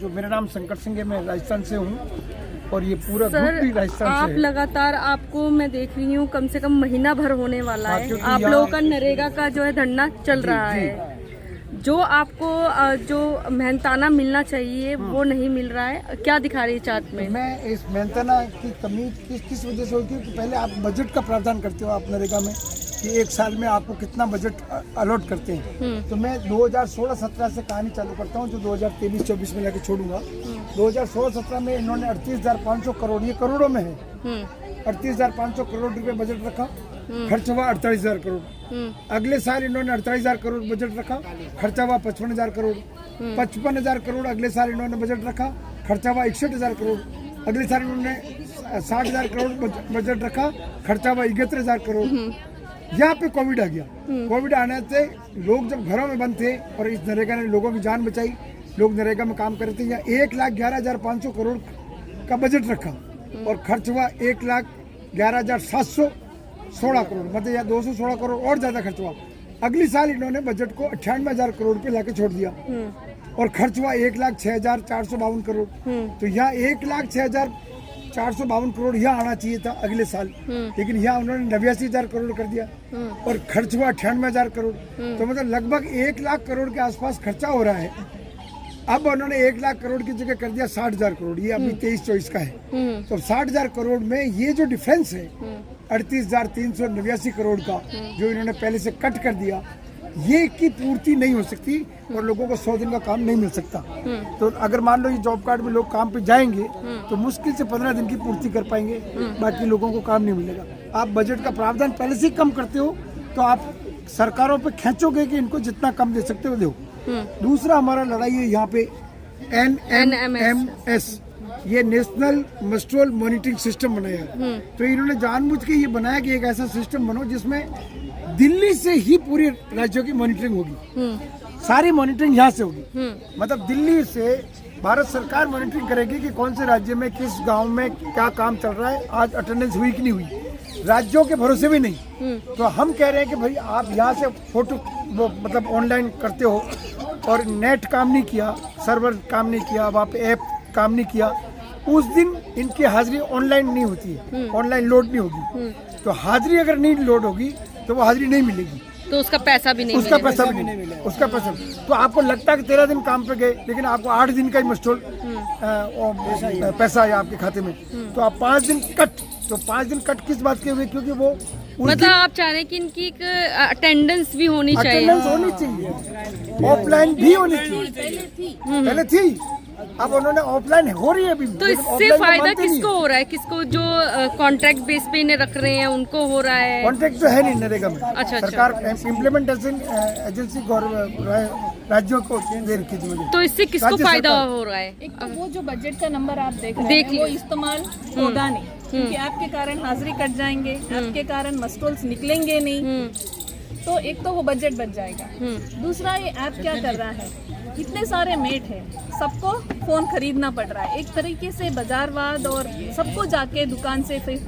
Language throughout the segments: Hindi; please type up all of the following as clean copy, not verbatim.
जो मेरा नाम शंकर सिंह है, मैं राजस्थान से हूँ और ये पूरा ग्रुप भी राजस्थान आप से है। लगातार, आपको मैं देख रही हूँ कम से कम महीना भर होने वाला हाँ, है, क्योंकि आप यहाँ- लोगों का नरेगा का जो है धरना चल रहा है। जो आपको जो मेहनताना मिलना चाहिए वो नहीं मिल रहा है, क्या दिखा रही है चार्ट में? मैं इस मेहनताना की कमी किस वजह से होती है कि पहले आप बजट का प्रावधान करते हो आप नरेगा में कि एक साल में आपको कितना बजट अलॉट करते हैं। तो मैं 2016-17 से कहानी चालू करता हूँ, जो 2023-24 में लेके छोड़ूंगा। 2016-17 में इन्होंने 38,500 करोड़, ये करोड़ों में है, 38,500 करोड़ रुपए बजट रखा, खर्च हुआ 48,000 करोड़। अगले साल इन्होंने 48,000 करोड़ बजट रखा, खर्चा हुआ 55,000 करोड़। 55,000 करोड़ अगले साल इन्होंने बजट रखा, खर्चा हुआ 61,000 करोड़। अगले साल इन्होंने 60,000 करोड़ बजट रखा, खर्चा हुआ 71,000 करोड़। यहाँ पे कोविड आ गया। कोविड आने से लोग जब घरों में बंद थे और इस नरेगा ने लोगों की जान बचाई, लोग नरेगा में काम कर रहे थे। यहाँ 1,11,500 करोड़ का बजट रखा और खर्च हुआ 1,11,716 करोड़, मतलब यहाँ 216 करोड़ और ज्यादा खर्च हुआ। अगली साल इन्होंने बजट को 98,000 करोड़ पे लाके छोड़ दिया और खर्च हुआ 1,06,452 करोड़। तो यहाँ 1,06,452 करोड़ यहाँ आना चाहिए था अगले साल, लेकिन यहाँ उन्होंने 89,000 करोड़ कर दिया और खर्च हुआ 98,000 करोड़। तो मतलब लगभग 1 लाख करोड़ के आसपास खर्चा हो रहा है। अब उन्होंने 1 लाख करोड़ की जगह कर दिया 60,000 करोड़, ये अभी 23-24 का है। तो 60,000 करोड़ में ये जो डिफरेंस है 38,389 करोड़ का, जो इन्होंने पहले से कट कर दिया, ये की पूर्ति नहीं हो सकती और लोगों को 100 दिन का काम नहीं मिल सकता। तो अगर मान लो ये जॉब कार्ड में लोग काम पे जाएंगे तो मुश्किल से 15 दिन की पूर्ति कर पाएंगे, बाकी लोगों को काम नहीं मिलेगा। आप बजट का प्रावधान पहले से ही कम करते हो तो आप सरकारों पे खींचोगे कि इनको जितना कम दे सकते हो दो। दूसरा हमारा लड़ाई है यहाँ पे NMS, ये नेशनल मस्ट्रोल मॉनिटरिंग सिस्टम बनाया है। तो इन्होंने जानबूझ के ये बनाया कि एक ऐसा सिस्टम बनो जिसमें दिल्ली से ही पूरे राज्यों की मॉनिटरिंग होगी। सारी मॉनिटरिंग यहाँ से होगी, मतलब दिल्ली से भारत सरकार मॉनिटरिंग करेगी कि कौन से राज्य में किस गांव में क्या काम चल रहा है, आज अटेंडेंस हुई कि नहीं हुई, राज्यों के भरोसे भी नहीं। तो हम कह रहे हैं कि भाई आप यहाँ से फोटो वो मतलब ऑनलाइन करते हो और नेट काम नहीं किया, सर्वर काम नहीं किया, वहाँ पे ऐप काम नहीं किया, उस दिन इनकी हाजिरी ऑनलाइन नहीं होती है, ऑनलाइन लोड नहीं होगी। तो हाजिरी अगर नहीं लोड होगी तो वो हाजिरी नहीं मिलेगी, तो उसका पैसा भी नहीं उसका मिलेगा। पैसा भी नहीं मिलेगा, उसका पैसा। तो आपको लगता है कि 13 दिन काम पे गए, लेकिन आपको 8 दिन का ही मस्टोल पैसा है आपके खाते में। तो आप 5 दिन कट, तो 5 दिन कट किस बात के हुए? क्योंकि वो मतलब आप चाह रहे हैं कि इनकी एक अटेंडेंस भी होनी चाहिए, अटेंडेंस होनी चाहिए, ऑफलाइन भी होनी चाहिए। पहले थी, अब उन्होंने ऑफलाइन हो रही है अभी। तो इससे फायदा किसको हो रहा है? किसको? जो कॉन्ट्रैक्ट बेस पे इन्हें रख रहे हैं उनको हो रहा है? कॉन्ट्रैक्ट तो है नहीं नरेगा में। अच्छा। सरकार इम्प्लीमेंटेशन एजेंसी राज्यों को दे रखी थी। तो इससे किसको फायदा हो रहा है? एक तो वो जो बजट का नंबर आप देख रहे हैं वो इस्तेमाल होगा नहीं, क्योंकि आपके कारण हाजिरी कट जाएंगे, आपके कारण मस्टोल्स निकलेंगे नहीं। तो एक तो वो बजट बच जाएगा। दूसरा, ये ऐप क्या कर रहा है, इतने सारे मेट हैं, सबको फोन खरीदना पड़ रहा है, एक तरीके से बाजारवाद, और सबको जाके दुकान से फिर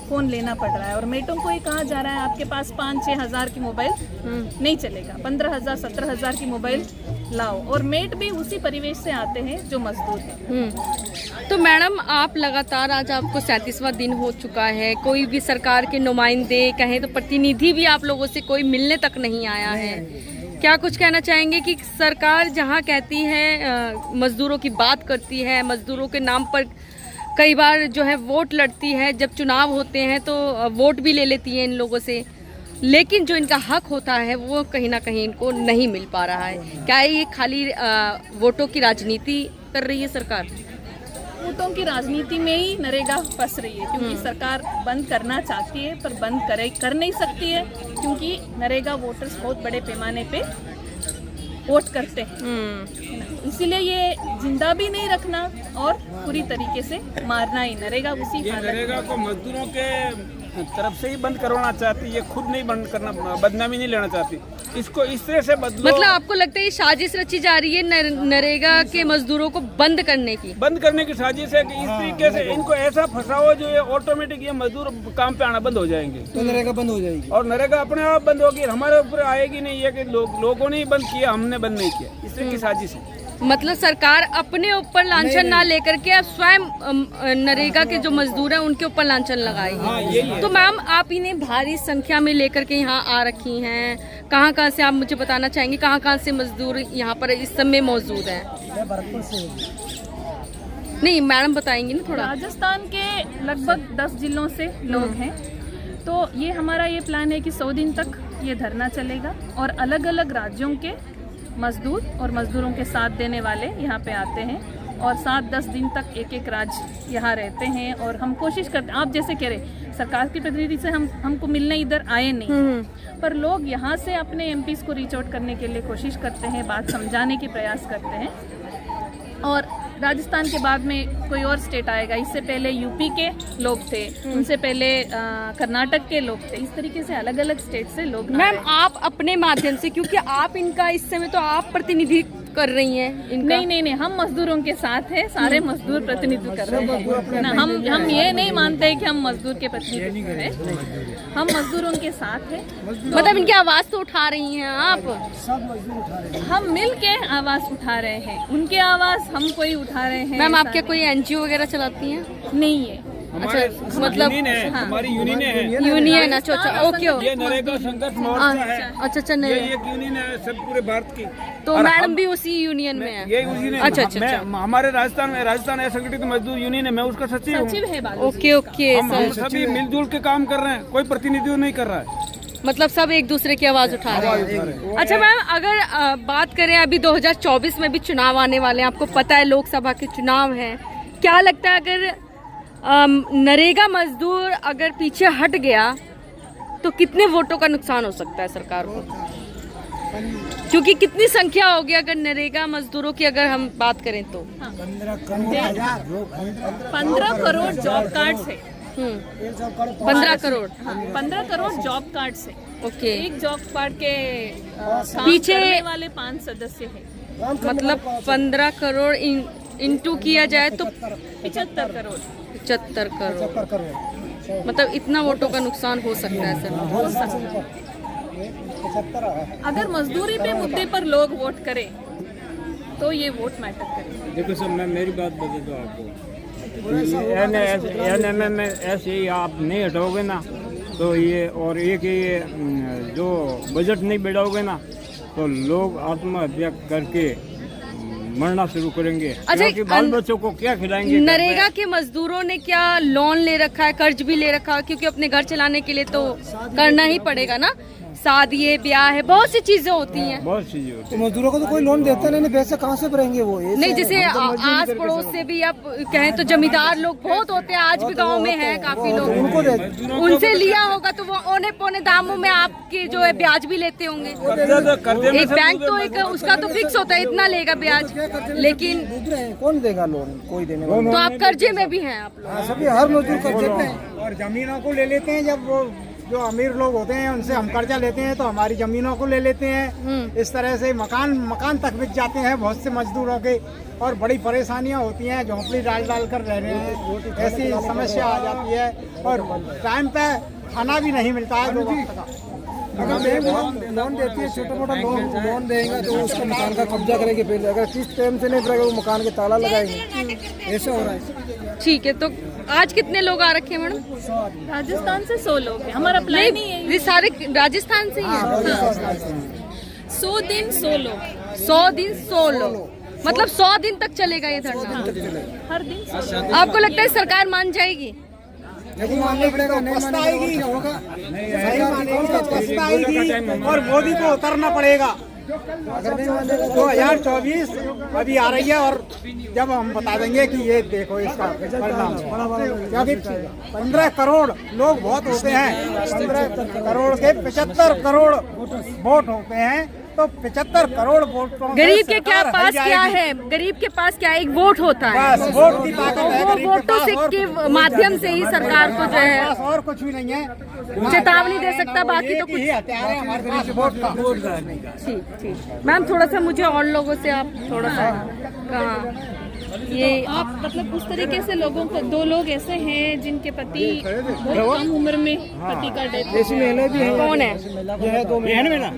फोन लेना पड़ रहा है। और मेटों को ये कहा जा रहा है आपके पास 5-6 हज़ार की मोबाइल नहीं चलेगा, 15,000 17,000 की मोबाइल लाओ। और मेट भी उसी परिवेश से आते हैं जो मजदूर हैं। तो मैडम, आप लगातार, आज आपको 37वां दिन हो चुका है, कोई भी सरकार के नुमाइंदे कहें तो प्रतिनिधि भी आप लोगों से कोई मिलने तक नहीं आया है। क्या कुछ कहना चाहेंगे कि सरकार जहां कहती है, मजदूरों की बात करती है, मजदूरों के नाम पर कई बार जो है वोट लड़ती है, जब चुनाव होते हैं तो वोट भी ले लेती है इन लोगों से, लेकिन जो इनका हक होता है वो कहीं ना कहीं इनको नहीं मिल पा रहा है? क्या ये खाली वोटों की राजनीति कर रही है सरकार? वोटों की राजनीति में ही नरेगा फंस रही है, क्योंकि सरकार बंद करना चाहती है पर बंद कर नहीं सकती है, क्योंकि नरेगा वोटर्स बहुत बड़े पैमाने पे वोट करते हैं। इसीलिए ये जिंदा भी नहीं रखना और पूरी तरीके से मारना ही नरेगा उसी हालत। नरेगा को मजदूरों के तरफ से ही बंद करवाना चाहती है, ये खुद नहीं बंद करना, बदनामी नहीं लेना चाहती। इसको इस तरह से बदलो। मतलब आपको लगता है ये साजिश रची जा रही है नरेगा के मजदूरों को बंद करने की? बंद करने की साजिश है कि इस तरीके से इनको ऐसा फंसाओ जो ये ऑटोमेटिक ये मजदूर काम पे आना बंद हो जाएंगे, तो नरेगा बंद हो जाएगी और नरेगा अपने आप बंद होगी, हमारे ऊपर आएगी नहीं। ये कि लोगों ने ही बंद किया, हमने बंद नहीं किया, इस तरह की साजिश है। मतलब सरकार अपने ऊपर लांछन ना लेकर के अब स्वयं नरेगा के जो मजदूर हैं उनके ऊपर लांछन लगाएगी। तो मैम आप इन्हें भारी संख्या में लेकर के यहाँ आ रखी हैं, कहाँ कहाँ से आप मुझे बताना चाहेंगे, कहाँ कहाँ से मजदूर यहाँ पर इस समय मौजूद हैं? नहीं मैडम बताएंगी ना थोड़ा। राजस्थान के लगभग 10 जिलों से लोग हैं। तो ये हमारा ये प्लान है कि 100 दिन तक ये धरना चलेगा और अलग अलग राज्यों के मजदूर और मजदूरों के साथ देने वाले यहाँ पे आते हैं और 7-10 दिन तक एक एक राज्य यहाँ रहते हैं। और हम कोशिश करते हैं, आप जैसे कह रहे सरकार के प्रतिनिधि से हमको मिलने इधर आए नहीं, पर लोग यहाँ से अपने एमपीज को रीच आउट करने के लिए कोशिश करते हैं, बात समझाने की प्रयास करते हैं। और राजस्थान के बाद में कोई और स्टेट आएगा, इससे पहले यूपी के लोग थे, उनसे पहले कर्नाटक के लोग थे, इस तरीके से अलग अलग स्टेट से लोग। मैम आप अपने माध्यम से, क्योंकि आप इनका इस समय तो आप प्रतिनिधि कर रही हैं इनका। नहीं, हम मजदूरों के साथ हैं, सारे मजदूर प्रतिनिधित्व कर रहे हैं ना। हम ये नहीं मानते हैं कि हम मजदूर के प्रतिनिधित्व करें, हम मजदूरों के साथ हैं। मतलब इनकी आवाज तो उठा रही हैं आप? सब मजदूर उठा रहे हैं। हम मिल के आवाज उठा रहे हैं, उनके आवाज हम कोई उठा रहे हैं। मैम आप क्या कोई एनजीओ वगैरह चलाती हैं? नहीं है। हमारे मतलब यूनियन है, हमारी यूनियन है, यूनियन। अच्छा ओके। ये नरेगा संघर्ष मोर्चा है। अच्छा ये नहीं, एक यूनियन है सब पूरे भारत की। तो और मैडम हम- भी उसी यूनियन में है? ये उसी ने। अच्छा। हमारे राजस्थान असंगठित मजदूर यूनियन है, मैं उसका सचिव हूँ। सचिव है बालू। ओके हम सभी मिलजुल के काम कर रहे हैं, कोई प्रतिनिधित्व नहीं कर रहा है। मतलब सब एक दूसरे की आवाज उठा रहे हैं। अच्छा मैम अगर बात करें, अभी 2024 में भी चुनाव आने वाले हैं, आपको पता है लोकसभा के चुनाव हैं, क्या लगता है अगर नरेगा मजदूर अगर पीछे हट गया तो कितने वोटों का नुकसान हो सकता है सरकार को? क्योंकि कितनी संख्या होगी अगर नरेगा मजदूरों की अगर हम बात करें तो? 15 करोड़ जॉब कार्ड है। 15 करोड़। 15 करोड़ जॉब कार्ड से। ओके। एक जॉब कार्ड के काम पीछे करने वाले 5 सदस्य हैं। मतलब 15 करोड़ इंटू किया जाए तो 75 करोड़। 75 करोड़। मतलब इतना वोटों का नुकसान हो सकता है सर? अगर मजदूरी पे मुद्दे पर लोग वोट करें तो ये वोट मैटर करे। देखो सर, मैं मेरी बात बता दूं आपको, एनएमएम में ऐसे ही आप नहीं हटाओगे ना तो ये, और एक ये जो बजट नहीं बढ़ाओगे ना तो लोग आत्महत्या करके मरना शुरू करेंगे। अच्छा, क्योंकि बाल बच्चों को क्या खिलाएंगे? नरेगा के मजदूरों ने क्या लोन ले रखा है, कर्ज भी ले रखा है? क्योंकि अपने घर चलाने के लिए तो करना ही पड़ेगा ना, शादी है, ब्याह है, बहुत सी चीजें होती हैं। बहुत चीजें होती तो मजदूरों को तो कोई लोन देता नहीं, पैसे कहाँ से भरेंगे वो? नहीं, जैसे आस पड़ोस से भी आप कहें तो जमींदार लोग बहुत होते हैं, आज भी गांव में है काफी लोग, उनको देते। उनसे लिया होगा तो वो औने पौने दामों में आपके जो है ब्याज भी लेते होंगे। एक बैंक तो एक उसका तो फिक्स होता है, इतना लेगा ब्याज, लेकिन कौन देगा लोन? कोई देने वाला। तो आप कर्जे में भी हैं आप लोग? सभी हर मजदूर कर्जे पे हैं। और जमीनों को ले लेते हैं, जब वो जो अमीर लोग होते हैं उनसे हम कर्जा लेते हैं तो हमारी जमीनों को ले लेते हैं। इस तरह से मकान तक बिक जाते हैं बहुत से मजदूरों के, और बड़ी परेशानियां होती हैं, झोंपड़ी डाल कर रह रहे हैं, ऐसी समस्या आ जाती है। और टाइम पे खाना भी नहीं मिलता है 2 वक्त का। अगर बैंक लोन देती है, छोटा मोटा लोन देगा तो उसका मकान का कब्जा करेंगे पहले, अगर किस टाइम से नहीं भरेगा वो मकान के ताला लगाएंगे। ऐसा हो रहा है। ठीक है, तो आज कितने लोग आ रखे हैं मैडम? राजस्थान से 100 लोग हैं। हमारा प्लान ही है ये सारे राजस्थान से ही हैं? 100 दिन 100 लोग, 100 दिन 100 लोग, मतलब 100 दिन तक चलेगा ये धरना? हर दिन 100 लोग। आपको लगता है सरकार मान जाएगी? लेकिन मानना पड़ेगा, नहीं पछताएगी, होगा। सही मानेगी तो पछताएगी और मोदी को उतरना पड़ेगा। 2024 अभी आ रही है और जब हम बता देंगे कि ये देखो इसका परिणाम, क्योंकि 15 करोड़ लोग बहुत होते हैं, 15 करोड़ के 75 करोड़ वोट होते हैं, तो 75 करोड़ वोटों से गरीब के क्या सरकार पास हल क्या जाएगी। है? गरीब के पास क्या एक वोट होता है, बस वोट की ताकत तो है वो गरीब के वोटों पास, से और के माध्यम से ही सरकार को जो है पास और कुछ भी नहीं है, चेतावनी दे सकता, बाकी तो एक ही हथियार है हमारे पास वोट का। ठीक। मैम थोड़ा सा मुझे और लोगों से आप थोड़ा सा ये आप मतलब उस तरीके से लोगों को, 2 लोग ऐसे हैं जिनके पति बहुत कम उम्र में पति का डेथ। ऐसी महिलाएं भी हैं। कौन है? ये है 2 महीने।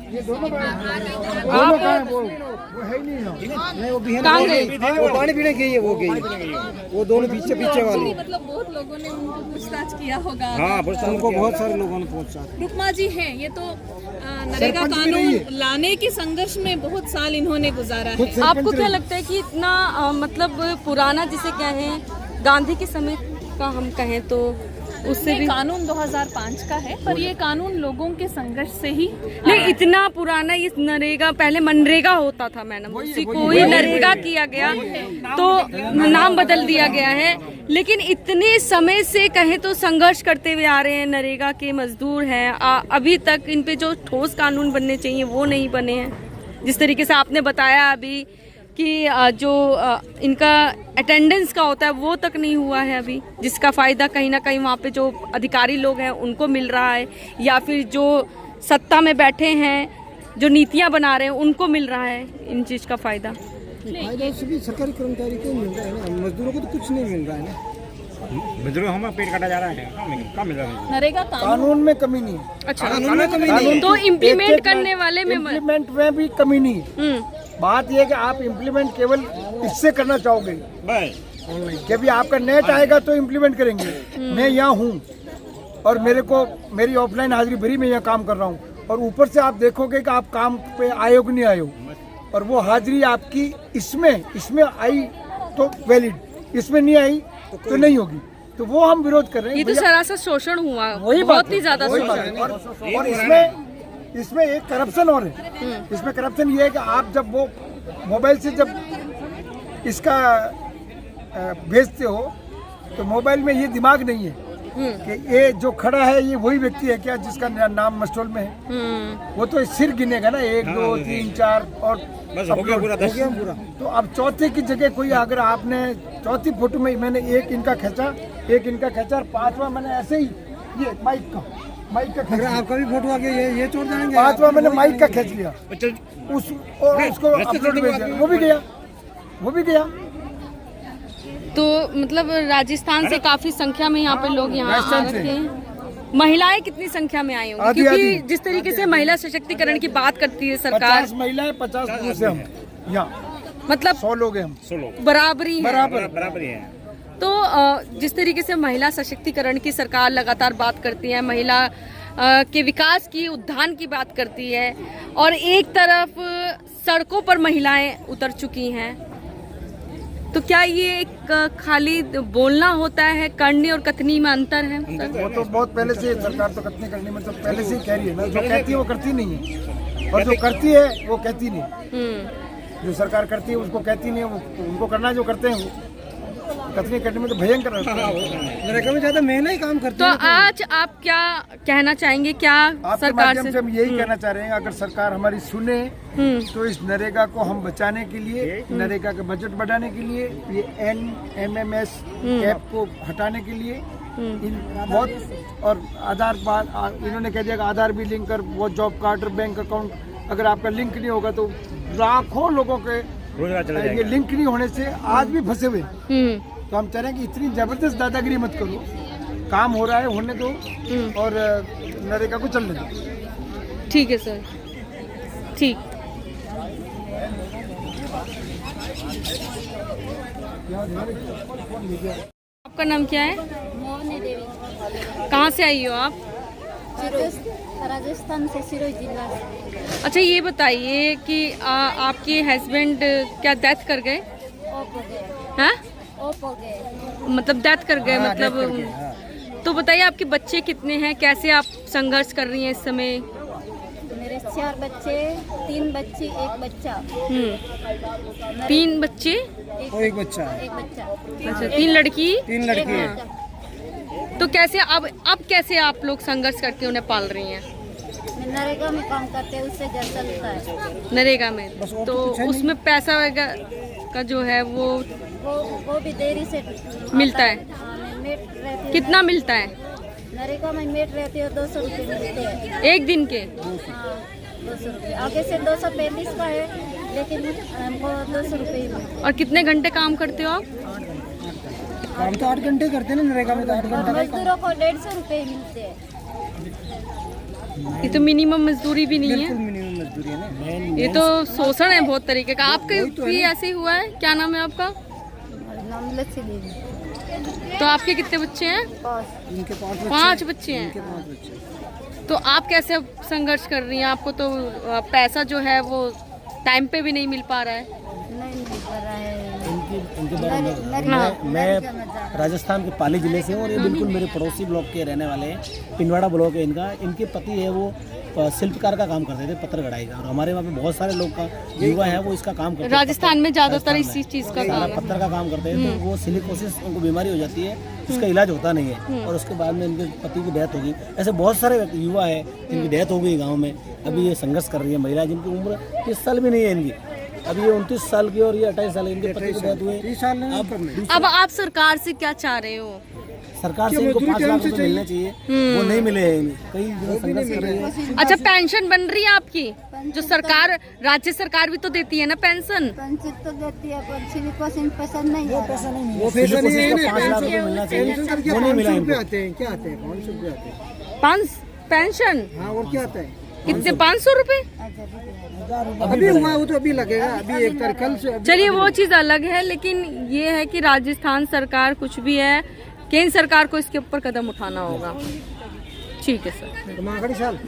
दोनों कहाँ है? वो है ही नहीं यहाँ। नहीं वो भी है कहाँ गए? वो पानी पीने गई है, वो गई, वो दोनों पीछे पीछे वाली। मतलब बहुत लोगों ने उनको पूछताछ किया होगा। हाँ, उनको बहुत सारे लोगों ने पूछा। रुकमा जी हैं, ये तो नरेगा सरपंच भी रही कानून लाने के संघर्ष में बहुत साल इन्होंने गुजारा है। आपको क्या लगता है कि इतना मतलब पुराना जिसे कहें गांधी के समय का हम कहें तो उससे ये भी कानून 2005 का है, पर ये कानून लोगों के संघर्ष से ही नहीं इतना पुराना। ये नरेगा पहले मनरेगा होता था मैडम, उसी को ही नरेगा किया गया तो नाम बदल दिया गया है। लेकिन इतने समय से कहें तो संघर्ष करते हुए आ रहे हैं, नरेगा के मजदूर हैं। अभी तक इन पे जो ठोस कानून बनने चाहिए वो नहीं बने हैं। जिस तरीके से आपने बताया अभी कि जो इनका अटेंडेंस का होता है वो तक नहीं हुआ है अभी, जिसका फ़ायदा कहीं ना कहीं वहाँ पे जो अधिकारी लोग हैं उनको मिल रहा है, या फिर जो सत्ता में बैठे हैं जो नीतियाँ बना रहे हैं उनको मिल रहा है इन चीज़ का फ़ायदा। फायदा सभी सरकारी कर्मचारी को मिल रहा है ना, मजदूरों को तो कुछ नहीं मिल रहा है ना। मजदूरों हमारा पेट काटा जा रहा है, कहाँ मिल रहा है? नरेगा कानून में कमी नहीं है। अच्छा, कानून में कमी नहीं है। तो इम्प्लीमेंट करने वाले में इम्प्लीमेंट में भी कमी नहीं है। बात यह है कि आप इम्प्लीमेंट केवल इससे करना चाहोगे कि अभी आपका नेट आएगा तो इम्प्लीमेंट करेंगे। मैं यहाँ हूँ और मेरी ऑफलाइन हाजिरी भरी, मैं यहाँ काम कर रहा हूँ और ऊपर से आप देखोगे कि आप काम पे आए हो कि नहीं आए हो, और वो हाजिरी आपकी इसमें आई तो वैलिड, इसमें नहीं आई तो नहीं होगी। तो वो हम विरोध कर रहे हैं। ये तो सरासर शोषण हुआ, वही बात बहुत ही है, ज्यादा वही बात शोषण। है। और इसमें एक करप्शन और है। इसमें करप्शन ये है कि आप जब वो मोबाइल से जब इसका भेजते हो तो मोबाइल में ये दिमाग नहीं है कि ये जो खड़ा है ये वही व्यक्ति है क्या जिसका नाम मस्टोल में है। वो तो सिर गिनेगा ना, 1 2 3 4 और बस हो गया पूरा 10। तो अब चौथे की जगह कोई, अगर आपने चौथी फोटो में मैंने एक इनका खींचा और 5वां मैंने ऐसे ही ये माइक का अगर आपका भी फोटो आ गया ये छोड़ जाएंगे। 5वां मैंने माइक का खींच लिया उसको अपलोड भेज दिया, वो भी गया। तो मतलब राजस्थान से काफी संख्या में यहाँ पे लोग यहाँ आ राजस्थान से। रखे हैं। महिलाएं कितनी संख्या में आई होंगी? आधी क्योंकि आधी। जिस तरीके से महिला सशक्तिकरण की बात करती है सरकार, 50 महिलाएं 50 पुरुष हैं हम यहाँ, मतलब 100 लोग हैं हम। बराबरी है। बराबर ही है। तो जिस तरीके से महिला सशक्तिकरण की सरकार लगातार बात करती है, महिला के विकास की, उत्थान की बात करती है, और एक तरफ सड़कों पर महिलाएं उतर चुकी हैं, तो क्या ये एक खाली बोलना होता है, करनी और कथनी में अंतर है? वो तो बहुत पहले से सरकार तो कतनी करनी में तो पहले से ही कह रही है ना, जो कहती है वो करती नहीं है, और जो करती है वो कहती नहीं। जो सरकार करती है उसको कहती नहीं है, वो उनको करना जो करते हैं वो कतनी करने में तो भयंकर रहता है। नरेगा में ज्यादा मेहनत ही काम करते तो आज आप क्या कहना चाहेंगे, क्या आपके सरकार माध्यम से हम यही कहना चाह रहे हैं, अगर सरकार हमारी सुने तो इस नरेगा को हम बचाने के लिए, नरेगा का बजट बढ़ाने के लिए, ये NMMS ऐप को हटाने के लिए बहुत, और आधार इन्होंने कह दिया कि आधार भी लिंक कर, वो जॉब कार्ड और बैंक अकाउंट अगर आपका लिंक नहीं होगा तो लाखों लोगों के ये लिंक नहीं होने से आज भी फंसे हुए। तो हम चाह रहे हैं कि इतनी जबरदस्त दादागिरी मत करो, काम हो रहा है होने दो और नरेगा को चलने दो। ठीक है सर, ठीक। आपका नाम क्या है? मोहनी देवी, कहाँ से आई हो आप? राजस्थान से, सिरोही जिला से। अच्छा ये बताइए कि आपके हस्बैंड क्या डेथ कर गए? ऑफ हो गए, हैं? ऑफ हो गए। मतलब डेथ कर गए, मतलब तो बताइए आपके बच्चे कितने हैं, कैसे आप संघर्ष कर रही हैं इस समय? मेरे 4 बच्चे, 3 बच्ची, 1 बच्चा। 3 बच्चे और 1 बच्चा। एक बच्चा। अच्छा, 3 लड़की 3 लड़के हैं। बच्चा। तो कैसे अब कैसे आप लोग संघर्ष करके उन्हें पाल रही हैं? मैं नरेगा में काम करते हैं, उससे घर चलता है। नरेगा में तो उसमें पैसा वगैरह का जो है वो भी देरी से मिलता है। हाँ, मैं मेट रहती हूँ। कितना मिलता है नरेगा में मेट रहती है, 200 रुपये मिलते हैं एक दिन के? हाँ, 200 रुपये। आगे से 235 का है, लेकिन हमको 200 रुपये ही मिलते हैं। और कितने घंटे काम करते हो आप? काम तो 8 घंटे करते हैं ना, नरेगा में तो 8 घंटा। मजदूरों को 150 रुपये ही मिलते हैं। ये तो मिनिमम मजदूरी भी नहीं है। बिल्कुल मिनिमम मजदूरी है ना। ये तो शोषण है बहुत तरीके का। आपके भी ऐसे ही हुआ है? क्या नाम है आपका? नाम लक्ष्य देवी। तो आपके कितने बच्चे हैं? इनके 5 बच्चे हैं। 5 बच्चे। तो आप कैसे अब संघर्ष कर रही हैं? आपको तो पैसा जो है वो टाइम पे भी नहीं मिल पा रहा है। नहीं मिल पा रहा है। इनके बारे में मैं राजस्थान के पाली जिले से हूँ और ये बिल्कुल मेरे पड़ोसी ब्लॉक के रहने वाले हैं। पिंडवाड़ा ब्लॉक है इनका। इनके पति है वो शिल्पकार का काम करते थे, पत्थर गढ़ाई का। और हमारे वहाँ पे बहुत सारे लोग का युवा है वो इसका काम करते हैं। राजस्थान में ज्यादातर इसी चीज का काम है। पत्थर का काम करते हैं। तो वो सिलिकोसिस उनको बीमारी हो जाती है, उसका इलाज होता नहीं है और उसके बाद में इनके पति की डेथ होगी। ऐसे बहुत सारे युवा है जिनकी डेथ हो गई गाँव में। अभी ये संघर्ष कर रही है महिला जिनकी उम्र 30 साल भी नहीं है इनकी। अभी ये 29 साल की और ये 28 साल इनके पति की डेथ हुई। अब आप सरकार से क्या चाह रहे हो? सरकार से इनको 5 लाख रुपए मिलने चाहिए, वो नहीं मिले हैं इन्हें। कई जगह संघर्ष कर रही है। अच्छा, पेंशन बन रही है आपकी? जो सरकार, राज्य सरकार भी तो देती है ना पेंशन? पेंशन तो देती है पर सिलिकोसिस पसंद नहीं है। वो पैसा नहीं है ना। 5 लाख रुपए मिलना चाहिए, वो नहीं मिला इनको। आते हैं, क्या आते हैं? 500 रुपये आते हैं। 5 पेंशन हाँ, और क्या आता है? कितने? 500 रुपए? अभी हुआ वो तो अभी लगेगा। अभी 1 तारीख कल से। चलिए वो चीज अलग है, लेकिन ये है कि राजस्थान सरकार कुछ भी है, केंद्र सरकार को इसके ऊपर कदम उठाना होगा। ठीक है सर। माखड़ी साल